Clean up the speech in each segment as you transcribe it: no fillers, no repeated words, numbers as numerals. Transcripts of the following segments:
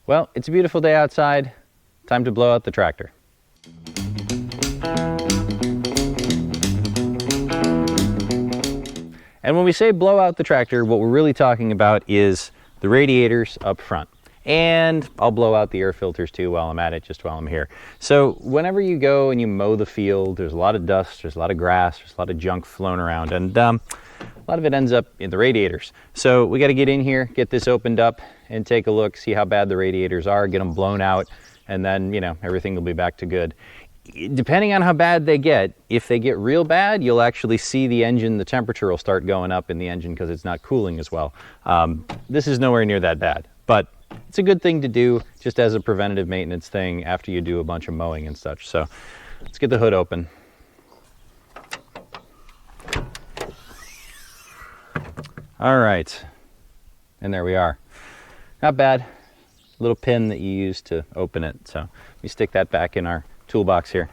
Well, it's a beautiful day outside. Time to blow out the tractor. And when we say blow out the tractor, what we're really talking about is the radiators up front. And I'll blow out the air filters too while I'm at it, just while I'm here. So whenever you go and you mow the field, there's a lot of dust, there's a lot of grass, there's a lot of junk flown around, and a lot of it ends up in the radiators. So we got to get in here, get this opened up, and take a look, see how bad the radiators are, get them blown out, and then, you know, everything will be back to good. Depending on how bad they get, if they get real bad, you'll actually see the engine, the temperature will start going up in the engine because it's not cooling as well. This is nowhere near that bad, but it's a good thing to do just as a preventative maintenance thing after you do a bunch of mowing and such. So let's get the hood open. All right, and there we are. Not bad. Little pin that you use to open it. So we stick that back in our toolbox here.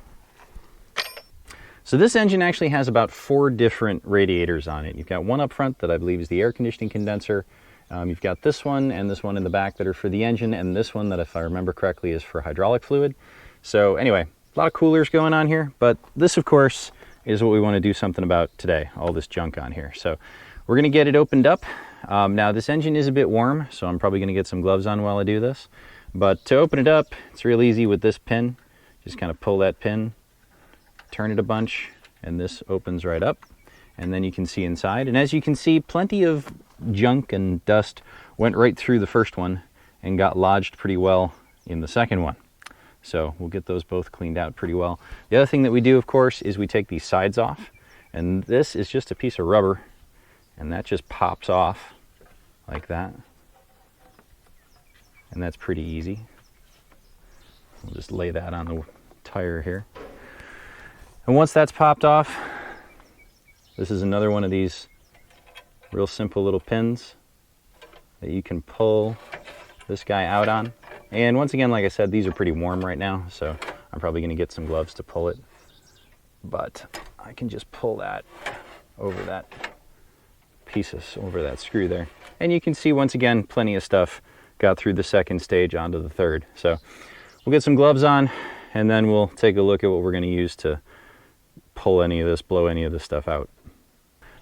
So this engine actually has about 4 different radiators on it. You've got one up front that I believe is the air conditioning condenser. You've got this one and this one in the back that are for the engine, and this one that, if I remember correctly, is for hydraulic fluid. So anyway, a lot of coolers going on here, but this of course is what we want to do something about today, all this junk on here. So we're going to get it opened up. Now this engine is a bit warm, so I'm probably going to get some gloves on while I do this. But to open it up, it's real easy with this pin. Just kind of pull that pin, turn it a bunch, and this opens right up. And then you can see inside. And as you can see, plenty of junk and dust went right through the first one and got lodged pretty well in the second one. So we'll get those both cleaned out pretty well. The other thing that we do, of course, is we take these sides off. And this is just a piece of rubber, and that just pops off like that. And that's pretty easy. We'll just lay that on the tire here. And once that's popped off, this is another one of these real simple little pins that you can pull this guy out on. And once again, like I said, these are pretty warm right now, so I'm probably going to get some gloves to pull it. But I can just pull that over that over that screw there. And you can see, once again, plenty of stuff got through the second stage onto the third. So we'll get some gloves on, and then we'll take a look at what we're going to use to pull any of this, blow any of this stuff out.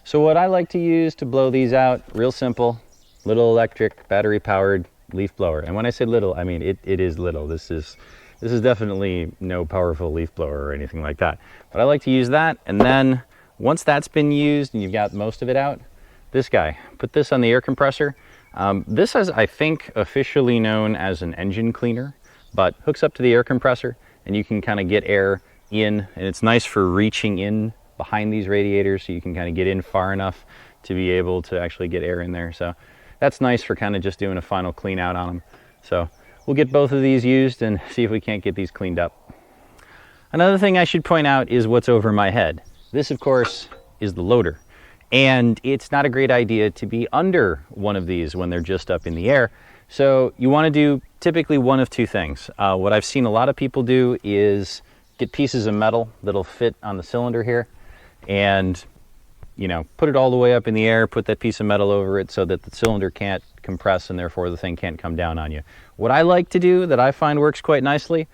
So what I like to use to blow these out, real simple, little electric, battery powered leaf blower. And when I say little, I mean it is little. This is definitely no powerful leaf blower or anything like that. But I like to use that, and then once that's been used and you've got most of it out, this guy, put this on the air compressor. This is, I think, officially known as an engine cleaner, but hooks up to the air compressor and you can kind of get air in, and it's nice for reaching in behind these radiators, so you can kind of get in far enough to be able to actually get air in there. So that's nice for kind of just doing a final clean out on them. So we'll get both of these used and see if we can't get these cleaned up. Another thing I should point out is what's over my head. This, of course, is the loader. And it's not a great idea to be under one of these when they're just up in the air. So you want to do typically one of 2 things. What I've seen a lot of people do is get pieces of metal that'll fit on the cylinder here and, you know, put it all the way up in the air, put that piece of metal over it so that the cylinder can't compress and therefore the thing can't come down on you. What I like to do, that I find works quite nicely,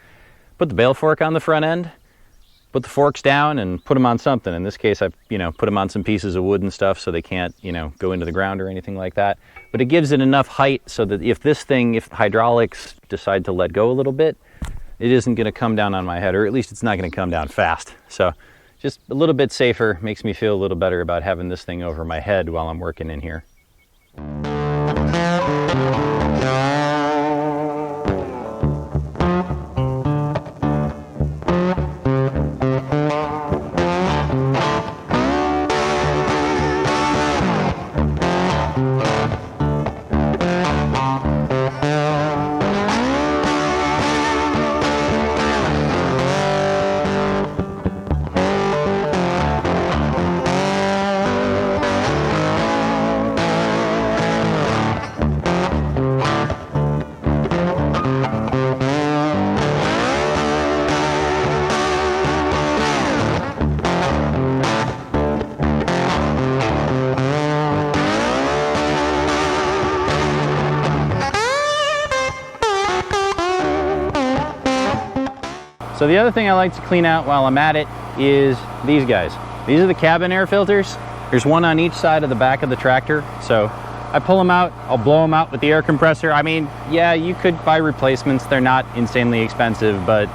put the bale fork on the front end, put the forks down and put them on something. In this case, I've, put them on some pieces of wood and stuff so they can't, go into the ground or anything like that. But it gives it enough height so that if hydraulics decide to let go a little bit, it isn't going to come down on my head, or at least it's not going to come down fast. So just a little bit safer, makes me feel a little better about having this thing over my head while I'm working in here. So the other thing I like to clean out while I'm at it is these guys. These are the cabin air filters. There's one on each side of the back of the tractor. So I pull them out, I'll blow them out with the air compressor. I mean, yeah, you could buy replacements. They're not insanely expensive, but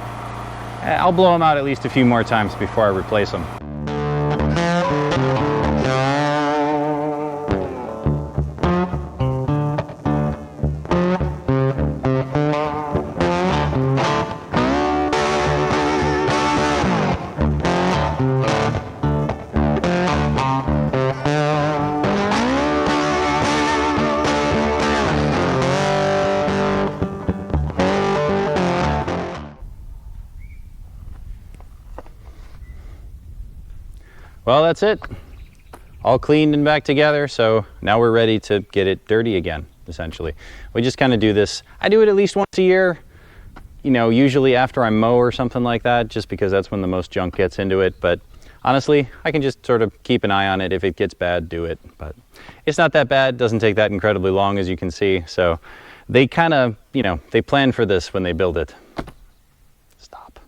I'll blow them out at least a few more times before I replace them. Well, that's it. All cleaned and back together, so now we're ready to get it dirty again, essentially. We just kind of do this. I do it at least once a year, you know, usually after I mow or something like that, just because that's when the most junk gets into it. But honestly, I can just sort of keep an eye on it. If it gets bad, do it. But it's not that bad. It doesn't take that incredibly long, as you can see. So they kind of, you know, they plan for this when they build it. Stop.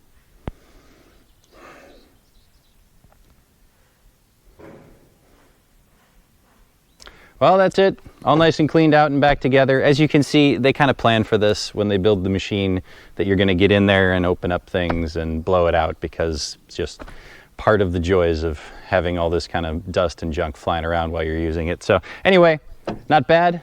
Well, that's it. All nice and cleaned out and back together. As you can see, they kind of plan for this when they build the machine, that you're going to get in there and open up things and blow it out, because it's just part of the joys of having all this kind of dust and junk flying around while you're using it. So anyway, not bad.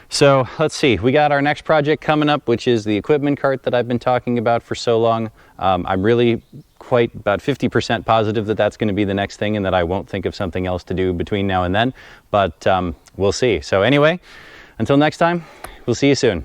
So let's see, we got our next project coming up, which is the equipment cart that I've been talking about for so long. I'm really quite about 50% positive that that's going to be the next thing, and that I won't think of something else to do between now and then, but we'll see. So anyway, until next time, we'll see you soon.